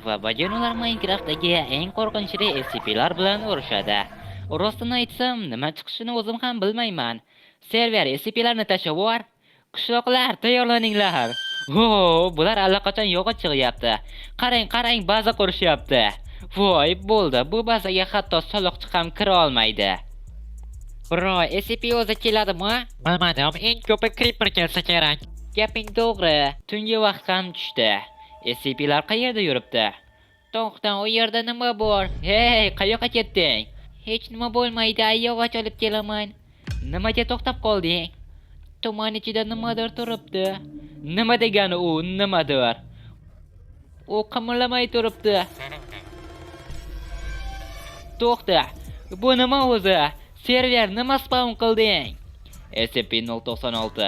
Va bajan ular Minecraftdagi eng qo'rqinchli SCP'lar bilan urushadi. Rostini aytsam, nima chiqishini o'zim ham bilmayman. Server SCP'larni tashlab yubor. Qishloqlar, tayyorlaninglar. Ho, bular allaqachon yo'qqa chiqyapti. Qarang, qarang, baza qurishyapti. Voy, bo'ldi. Bu bazaga hatto soliqchi ham kira olmaydi. Bro, SCP o'zi keladimi? Bilmadim, eng ko'pi Creeper kelsa kerak. Gaping to'g'ri. Tungi vaqt ham tushdi. SCP'lar qayerda yuribdi? To'xta, u yerda nima bor? Hey, qayoqqa ketding? Hech nima bo'lmaydi, yog'och olib kelaman. Nimaga to'xtab qolding? Tuman ichida nimadir turibdi. Nima degani u, nimadir? U qimirlamay turibdi. To'xta. Bu nima o'zi? Server nima spawn qilding? SCP-096.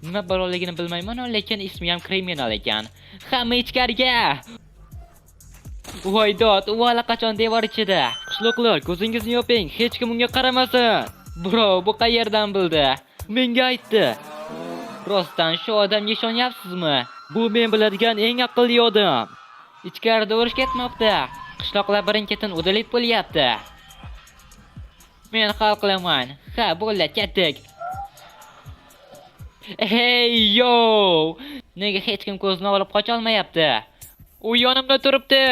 Nima borligini bilmayman, lekin ismi ham kriminal ekan. Hamma ichkariga. Voy dod, u allaqachon devor ichida. Qishloqlar, ko'zingizni yoping, hech kim unga qaramasin. Bro, bu qayerdan bildi? Menga aytdi. Rostdan shu odamga ishonyapsizmi? Bu men biladigan eng aqlli odam. Ichkarida urush ketmoqda. Qishloqlar birin-ketin udalib bo'lyapti. Men hal qilaman. Ha, bo'ldi, ketdik. Hey yo! Nega hech kim ko'zini olib qocha olmayapti? U yonimda turibdi.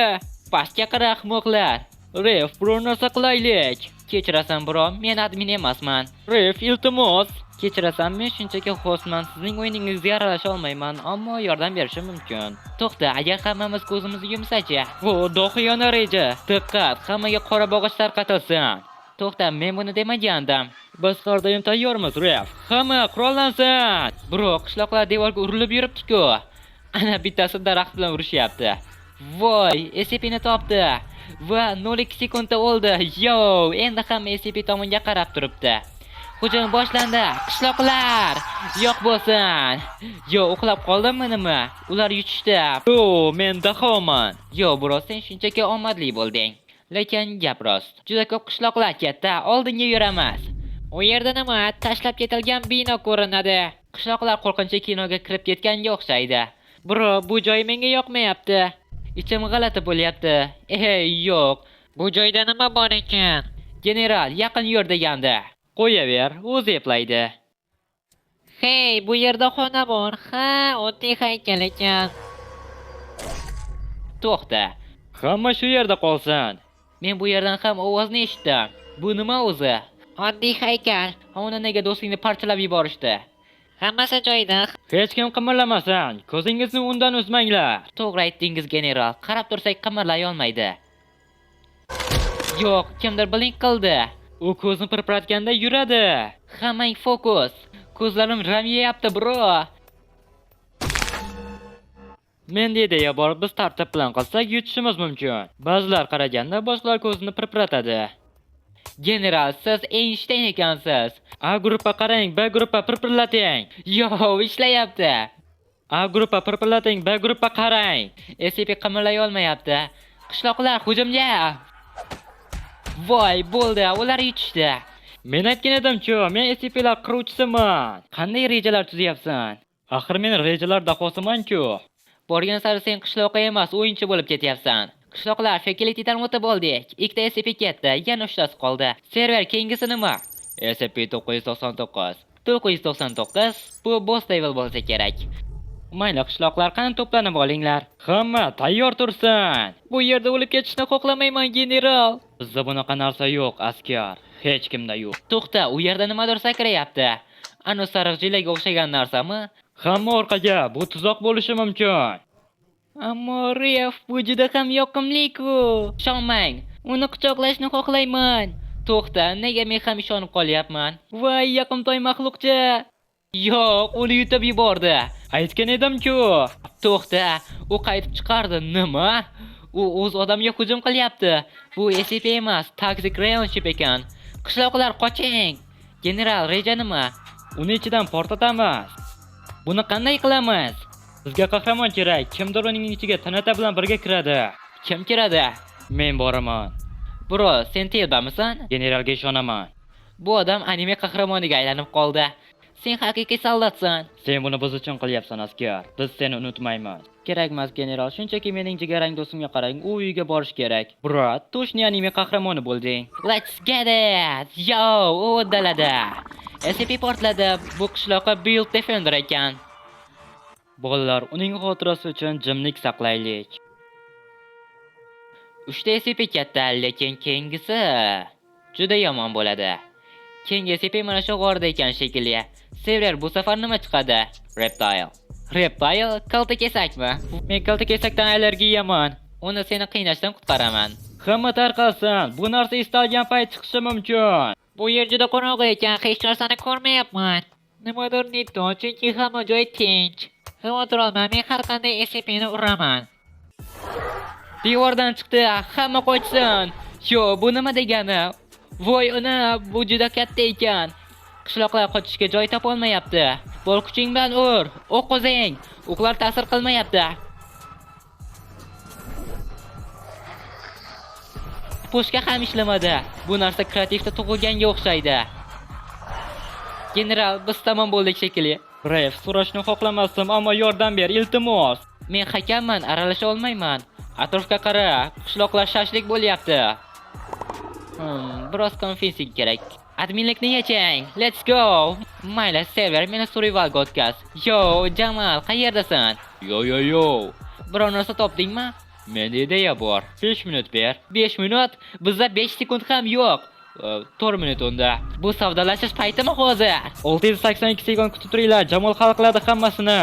Pastga qara ahmoqlar. Ref, biror narsa qilaylik. Kechirasan bro, men admin emasman. Ref, iltimos. Kechirasan, men shunchaki hostman. Sizning o'yiningizga aralasha olmayman, ammo yordam berishim mumkin. To'xta, agar hammamiz ko'zimizni yumsachi. Vo, dohiyona reja. Diqqat, hammaga qora bog'ich tarqatilsin. To'xta, men buni demagandim. Biz har doim tayyormiz, Ref. Hamma qurollansin. Bro, qishloqlar devorga urilib yuribdi-ku. Ana bittasi daraxt bilan urishyapti. Voy, SCP'ni topdi. Va 0,2 sekundda o'ldi. Yo, endi hamma SCP tomonga qarab turibdi. Hujum boshlandi. Qishloqlar, yo'q bo'lsin. Yo, uxlab qoldimmi nima? Ular yutishdi. Yo, men dahoman. Yo, bro, sen shunchaki omadli bo'lding. Lekin gap rost. Juda ko'p qishloqlar ketdi. Oldinga yuramiz. U yerda nima? Tashlab ketilgan bino ko'rinadi. Qishloqlar qo'rqinchli kinoga kirib ketganga o'xshaydi. Bro, bu joy menga yoqmayapti. Ichim g'alati bo'lyapti. Yo'q. Bu joyda nima bor ekan? General, yaqin yur degandi. Qo'yaver, o'zi eplaydi. Hey, bu yerda xona bor. Ha, oddiy haykal ekan. To'xta. Hamma shu yerda qolsin. Men bu yerdan ham ovozni eshitdim. Bu nima o'zi? Oddiy haykal. Uni nega do'stingni parchalab yuborishdi? Hammasi joyida. Hech kim qimirlamasin. Ko'zingizni undan uzmanglar. To'g'ri aytdingiz, general. Qarab tursak qimirlay olmaydi. Yo'q, kimdir blink qildi. U ko'zni pirpiratganda yuradi. Hammang fokus. Ko'zlarim ram yeyapti, bro. Men deya borib biz tartib bilan qilsak yutishimiz mumkin. Ba'zilar qaraganda boshqalar ko'zini pirpiratadi. General, siz Einstein ekansiz. A gruppa qarang, B gruppa pirpirlating. Yo, ishlayapti. A gruppa pirpirlating, B gruppa qarang. SCP qimirlay olmayapti. Qishloqlar hujumga. Voy, bo'ldi, ular yutishdi. Men aytgan edim-ku, men SCP'lar qiruvchisiman. Qanday rejalar tuzyapsan? Axir men rejalar dahosiman-ku. Borgan sari sen qishloqqa emas, o'yinchi bo'lib ketyapsan. Qishloqlar, fakultetidan o'tib oldik. Ikkita SCP ketdi, yana uchtasi qoldi. Server keyingisi nima? SCP-999. 999 bu boss level bo'lsa kerak. Mayli qishloqlar, qani to'planib olinglar. Hamma tayyor tursin. Bu yerda o'lib ketishni xohlamayman, general. Bizda bunaqa narsa yo'q, askar. Hech kimda yo'q. To'xta, u yerda nimadir sakrayapti. Ana sariq jilaga o'xshagan narsami? Hamma orqaga, bu tuzoq bo'lishi mumkin. Ammo Ref, bu juda ham yoqimli-ku. Ishonmang, uni quchoqlashni xohlayman. To'xta, nega men ham ishonib qolyapman? Voy, yoqimtoy maxluqcha. Yo'q, uni yutib yubordi. Aytgan edim-ku. To'xta, u qaytib chiqardi. Nima? U o'z odamga hujum qilyapti. Bu SCP emas, Toxic Rayon-ship ekan. Qishloqlar, qoching. General, reja nima? Uni ichidan portlatamiz. Buni qanday qilamiz? Bizga qahramon kerak. Kimdir uning ichiga tanata bilan birga kiradi. Kim kiradi? Men boraman. Bro, sen telbamisan? Generalga ishonaman. Bu odam anime qahramoniga aylanib qoldi. Sen haqiqiy soldatsan. Sen buni biz uchun qilyapsan, askar. Biz seni unutmaymiz. Kerakmas, general. Shunchaki mening jigarrang do'stimga qarang, u uyiga borish kerak. Brat, to'shni anime qahramoni bo'lding. Let's get it. Yo, u uddaladi. SCP portladi. Bu qishloqqa Build Defender ekan. Bolalar, uning xotirasi uchun jimlik saqlaylik. 3 ta SCP katta, lekin keyingisi juda yomon bo'ladi. Keyingi SCP mana shu g'orda ekan shekilli. Server bu safar nima chiqadi? Reptile. Reptile kaltakesakmi? Men kaltakesakdan allergiyaman. Uni seni qiynashdan qutqaraman. Hamma tarqalsin. Bu narsa istalgan payt chiqishi mumkin. Bu yer juda qorong'i ekan, hech narsani ko'rmayapman. Nimadir nito, chunki hamma joy tinch. Xavotir olma, men har qanday SCPni uraman. Devordan chiqdi. Hamma qochsin. Yo, bu nima degani? Voy ona, bu juda katta ekan. Qishloqlar qochishga joy topolmayapti. Bor kuching bilan ur, o'q qo'zing. O'qlar ta'sir qilmayapti. Pushka ham ishlamadi. Bu narsa kreativda tug'ilganga o'xshaydi. General, biz tamom bo'ldik shekilli. Ref, so'rashni xohlamasdim, ammo yordam ber, iltimos. Men hakamman, aralasha olmayman. Atrofga qara, qishloqlar shashlik bo'lyapti. Biroz konfensing kerak. Adminlikni yeching. Let's go. Mayli, server meni survivalga o'tkaz. Yo, Jamal, qayerdasan? Yo. Biror narsa topdingmi? Menda ideya bor. 5 minut ber. 5 minut? Bizda 5 sekund ham yo'q. 4 minut unda. Bu savdolashish paytimi hozir? 682 sekund kutib turinglar. Jamol hal qiladi hammasini.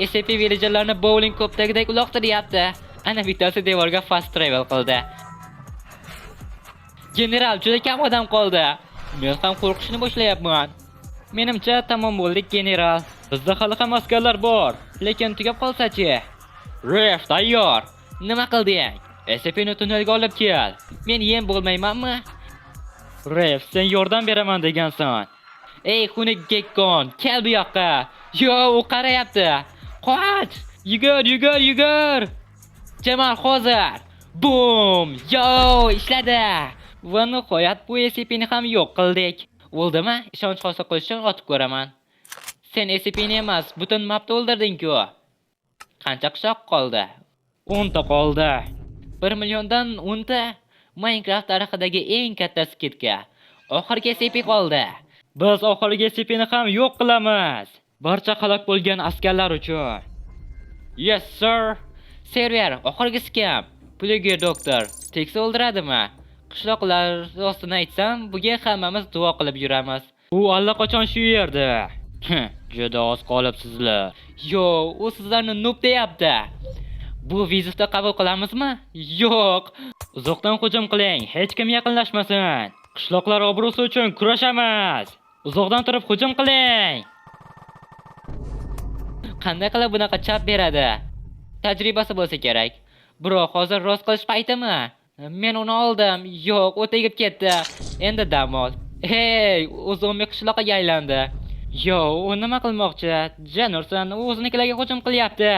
SCP villagerlarni bowling ko'pdagidek uloqtiryapti. Ana bittasi devorga fast travel qildi. General, juda kam odam qoldi. Men ham qo'rqishni boshlayapman. Menimcha tamom bo'ldik, general. Bizda hali ham askarlar bor, lekin tugab qolsa-chi? Ref, tayyor. Nima qilding? SCPni tunnelga olib kel. Men yem bo'lmaymanmi? Ref, sen yordam beraman degansan. Ey, xunuk gekkon, kel bu yoqqa. Yo, u qarayapti. Qoch! Yugur! Jamal, hozir. Boom! Yo, ishladi. Va nihoyat bu SCPni ham yo'q qildik. Bo'ldimi? Ishonch hosil qilish uchun otib ko'raman. Sen SCPni emas, butun mapni o'ldirding-ku. Qancha qishloq qoldi? 10 ta qoldi. 1 milliondan 10 ta? Minecraft tarixidagi eng katta skidka. Oxirgi SCP qoldi. Biz oxirgi SCPni ham yo'q qilamiz. Barcha halok bo'lgan askarlar uchun. Yes, sir. Server, oxirgisi kim? Plugi doktor. Teksa o'ldiradimi? Qishloqlar rostini aytsam, buga hammamiz duo qilib yuramiz. U allaqachon shu yerda. Juda oz qolibsizlar. Yo, u sizlarni noob deyapti. Bu vizitni qabul qilamizmi? Yo'q. Uzoqdan hujum qiling, hech kim yaqinlashmasin. Qishloqlar obro'si uchun kurashamiz. Uzoqdan turib hujum qiling. Qanday qilib bunaqa chap beradi? Tajribasi bo'lsa kerak. Biroq hozir rost qilish paytimi? Men uni oldim. Yo'q, u tegib ketdi. Endi dam ol. Hey, u zombi qishloqqa aylandi. Yo, u nima qilmoqchi? Janursan, u o'zinikilarga hujum qilyapti.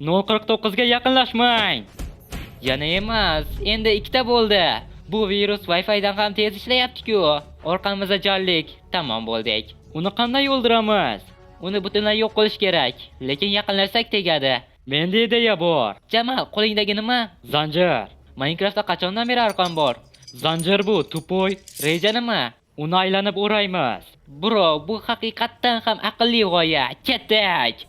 049 ga yaqinlashmang. Yana emas, endi 2 ta bo'ldi. Bu virus Wi-Fi dan ham tez ishlayapti-ku. Orqamizda jonlik. Tamom bo'ldik. Uni qanday o'ldiramiz? Uni butunlay yo'q qilish kerak, lekin yaqinlashsak tegadi. Menda ideya bor. Jamal, qo'lingdagi nima? Zanjir. Minecraftda qachondan beri arqon bor? Zanjir bu, tupoy. Reja nima? Uni aylanib o'raymiz. Bro, bu haqiqatdan ham aqlli g'oya. Ketdik.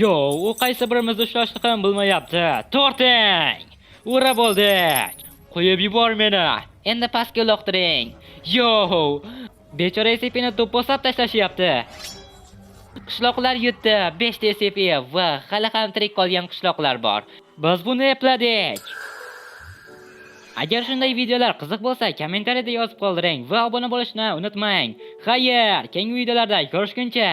Yo, u qaysi birimizni ushlashni ham bilmayapti. Torting! Ura bo'ldik. Qo'yib yubor meni. Endi pastga uloqtiring. Yo! Bechora SCPni to'posab tashlashyapti. Qishloqlar yutdi. 5 ta SCP va hali ham tirik qolgan qishloqlar bor. Biz buni epladik. Agar shunday videolar qiziq bo'lsa, kommentariyada yozib qoldiring va obuna bo'lishni unutmang. Xayr, keyingi videolarda ko'rishguncha.